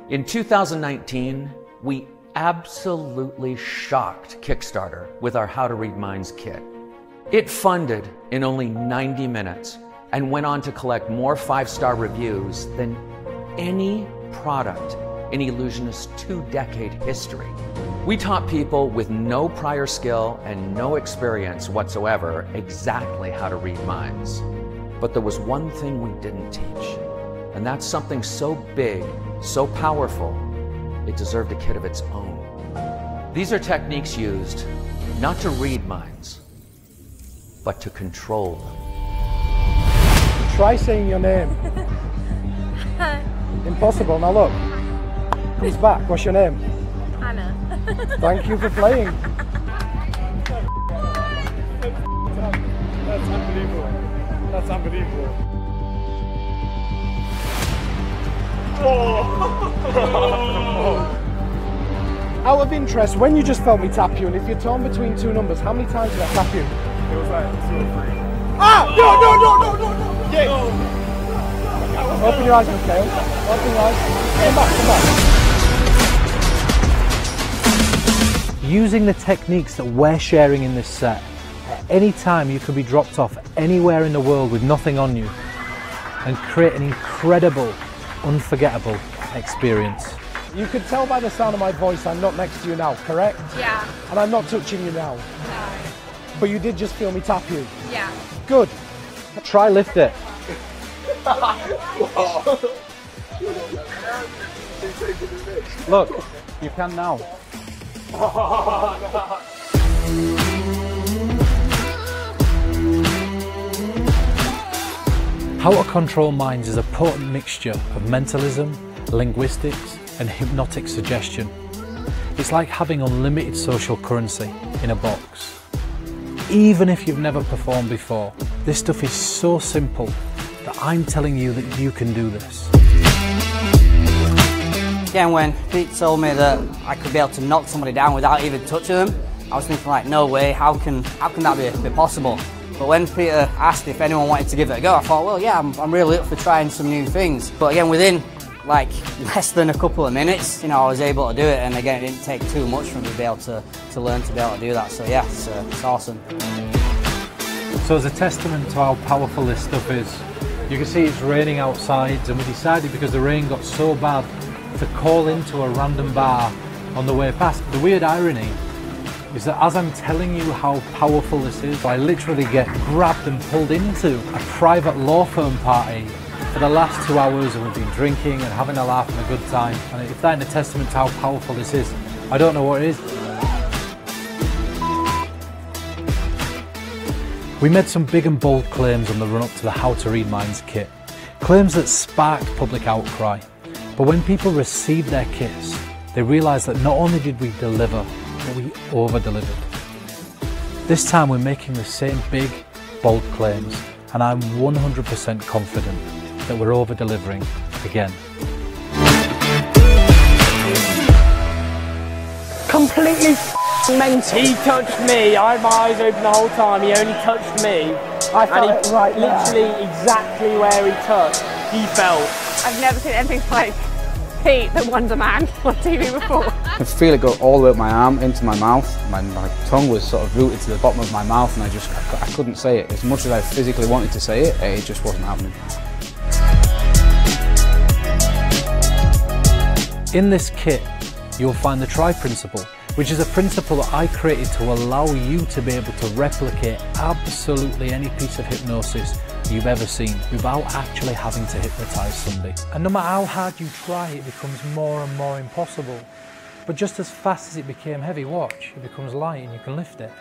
In 2019, we absolutely shocked Kickstarter with our How to Read Minds kit. It funded in only 90 minutes and went on to collect more 5-star reviews than any product in Ellusionist's 2-decade history. We taught people with no prior skill and no experience whatsoever exactly how to read minds. But there was one thing we didn't teach, and that's something so big, so powerful, it deserved a kit of its own. These are techniques used not to read minds, but to control them. Try saying your name. Impossible. Now look. Comes back. What's your name? Anna. Thank you for playing. That's unbelievable. That's unbelievable. Out of interest, when you just felt me tap you, and if you're torn between two numbers, how many times did I tap you? It was like 2 or 3. Ah! No! Yeah. Open your eyes, Mikhail. Open your eyes. Come back. Using the techniques that we're sharing in this set, at any time you could be dropped off anywhere in the world with nothing on you and create an incredible, unforgettable experience. You could tell by the sound of my voice I'm not next to you now, correct? Yeah. And I'm not touching you now. No. But you did just feel me tap you. Yeah. Good. Try lift it. Look, you can now. How to control minds is a potent mixture of mentalism, linguistics, and hypnotic suggestion. It's like having unlimited social currency in a box. Even if you've never performed before, this stuff is so simple that I'm telling you that you can do this. Again, when Pete told me that I could be able to knock somebody down without even touching them, I was thinking like, no way, how can that be possible? But when Peter asked if anyone wanted to give it a go, I thought, well, yeah, I'm really up for trying some new things. But again, within like less than a couple of minutes, you know, I was able to do it, and again, it didn't take too much for me to be able to learn to be able to do that. So yeah, it's awesome. So as a testament to how powerful this stuff is, you can see it's raining outside, and we decided, because the rain got so bad, to call into a random bar on the way past. The weird irony is that as I'm telling you how powerful this is, I literally get grabbed and pulled into a private law firm party for the last 2 hours, and we've been drinking and having a laugh and a good time. And if that ain't a testament to how powerful this is, I don't know what it is. We made some big and bold claims on the run up to the How to Read Minds kit. Claims that sparked public outcry. But when people received their kits, they realised that not only did we deliver, but we over-delivered. This time we're making the same big, bold claims, and I'm 100% confident that we're over-delivering again. Completely mental. He touched me. I had my eyes open the whole time. He only touched me. I felt it right literally exactly where he touched. He felt. I've never seen anything like Pete, the Wonder Man, on TV before. I could feel it go all the way up my arm into my mouth. My tongue was sort of rooted to the bottom of my mouth, and I couldn't say it. As much as I physically wanted to say it, it just wasn't happening. In this kit, you'll find the try principle, which is a principle that I created to allow you to be able to replicate absolutely any piece of hypnosis you've ever seen without actually having to hypnotize somebody. And no matter how hard you try, it becomes more and more impossible. But just as fast as it became heavy, watch, it becomes light and you can lift it.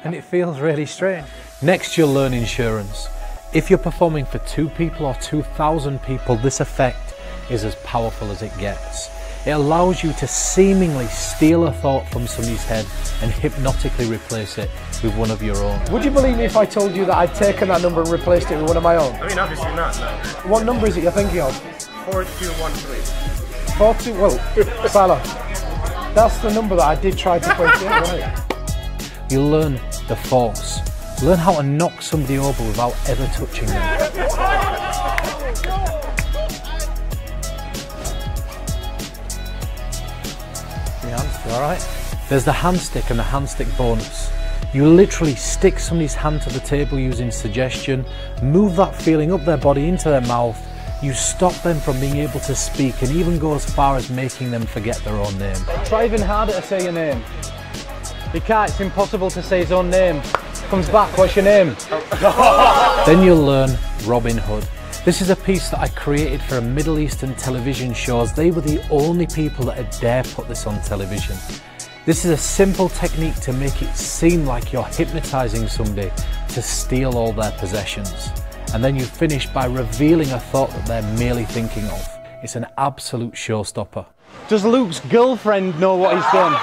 And it feels really strange. Next, you'll learn insurance. If you're performing for 2 people or 2,000 people, this effect is as powerful as it gets. It allows you to seemingly steal a thought from somebody's head and hypnotically replace it with one of your own. Would you believe me if I told you that I'd taken that number and replaced it with one of my own? I mean, obviously not, no. What number is it you're thinking of? 4213. 42, well, fella, that's the number that I did try to place in, right? You'll learn the force. Learn how to knock somebody over without ever touching them. alright? There's the hand stick and the hand stick bonus. You literally stick somebody's hand to the table using suggestion, move that feeling up their body into their mouth, you stop them from being able to speak and even go as far as making them forget their own name. Try even harder to say your name. You can't, it's impossible to say his own name. Comes back, what's your name? Then you'll learn Robin Hood. This is a piece that I created for a Middle Eastern television show, as they were the only people that had dare put this on television. This is a simple technique to make it seem like you're hypnotizing somebody to steal all their possessions. And then you finish by revealing a thought that they're merely thinking of. It's an absolute showstopper. Does Luke's girlfriend know what he's done?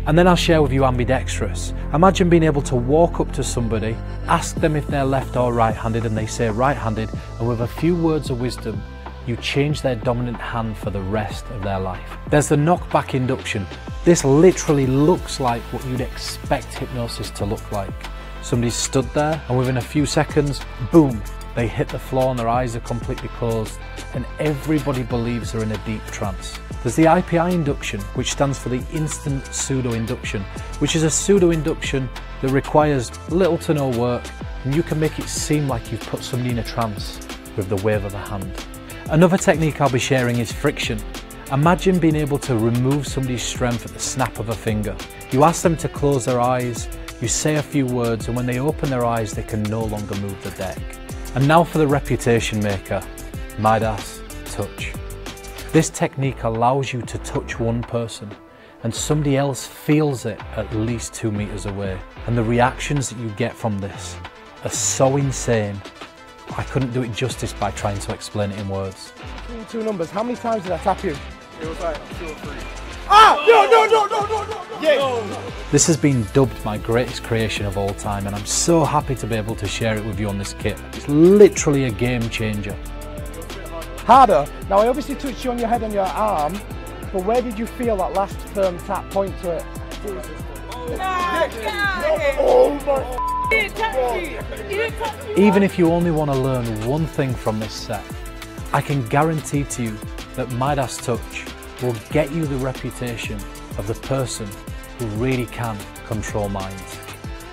And then I'll share with you ambidextrous. Imagine being able to walk up to somebody, ask them if they're left or right-handed, and they say right-handed, and with a few words of wisdom, you change their dominant hand for the rest of their life. There's the knockback induction. This literally looks like what you'd expect hypnosis to look like. Somebody's stood there, and within a few seconds, boom, they hit the floor and their eyes are completely closed, and everybody believes they're in a deep trance. There's the IPI induction, which stands for the instant pseudo-induction, which is a pseudo-induction that requires little to no work, and you can make it seem like you've put somebody in a trance with the wave of a hand. Another technique I'll be sharing is friction. Imagine being able to remove somebody's strength at the snap of a finger. You ask them to close their eyes, you say a few words, and when they open their eyes, they can no longer move the deck. And now for the reputation maker, Midas touch. This technique allows you to touch one person and somebody else feels it at least 2 meters away. And the reactions that you get from this are so insane. I couldn't do it justice by trying to explain it in words. Between two numbers, how many times did I tap you? It was like 2 or 3. Yeah. This has been dubbed my greatest creation of all time, and I'm so happy to be able to share it with you on this kit. It's literally a game changer. Harder. Now I obviously touched you on your head and your arm, but where did you feel that last firm tap? Point to it. Even if you only want to learn one thing from this set, I can guarantee to you that Midas Touch will get you the reputation of the person who really can control minds.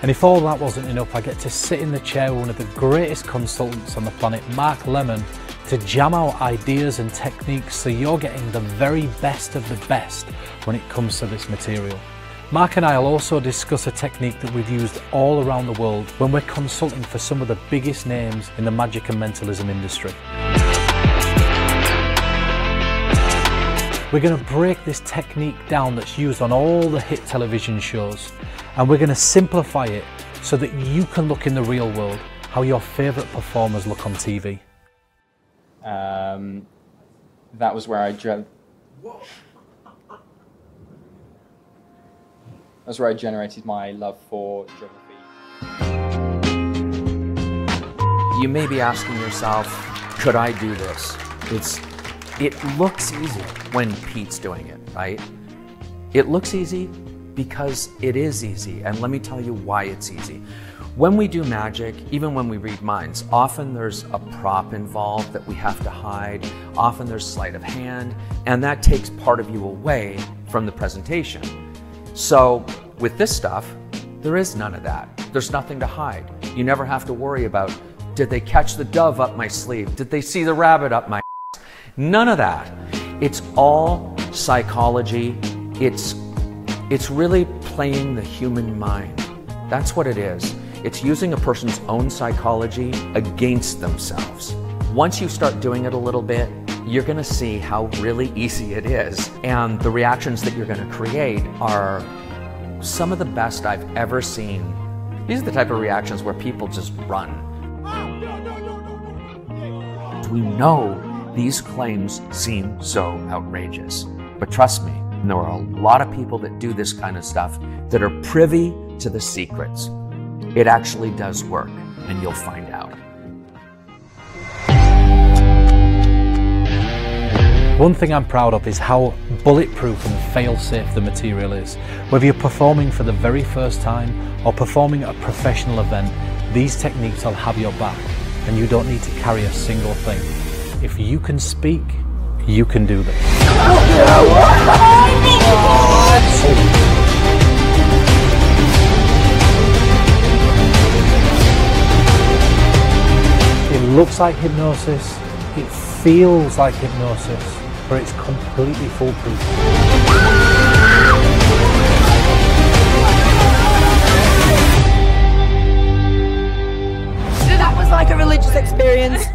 And if all that wasn't enough, I get to sit in the chair with one of the greatest consultants on the planet, Mark Lemon, to jam out ideas and techniques so you're getting the very best of the best when it comes to this material. Mark and I will also discuss a technique that we've used all around the world when we're consulting for some of the biggest names in the magic and mentalism industry. We're going to break this technique down that's used on all the hit television shows, and we're going to simplify it so that you can look in the real world how your favourite performers look on TV. That was where I That's where I generated my love for geography. You may be asking yourself, could I do this? It looks easy when Pete's doing it, right? It looks easy because it is easy, and let me tell you why it's easy. When we do magic, even when we read minds, often there's a prop involved that we have to hide, often there's sleight of hand, and that takes part of you away from the presentation. So with this stuff, there is none of that. There's nothing to hide. You never have to worry about, did they catch the dove up my sleeve? Did they see the rabbit up my ass? None of that. It's all psychology. It's really playing the human mind. That's what it is. It's using a person's own psychology against themselves. Once you start doing it a little bit, you're gonna see how really easy it is. And the reactions that you're gonna create are some of the best I've ever seen. These are the type of reactions where people just run. We know these claims seem so outrageous, but trust me, there are a lot of people that do this kind of stuff that are privy to the secrets. It actually does work, and you'll find out. One thing I'm proud of is how bulletproof and fail-safe the material is. Whether you're performing for the very first time or performing at a professional event, these techniques will have your back, and you don't need to carry a single thing. If you can speak, you can do this. It looks like hypnosis, it feels like hypnosis, but it's completely foolproof. That was like a religious experience.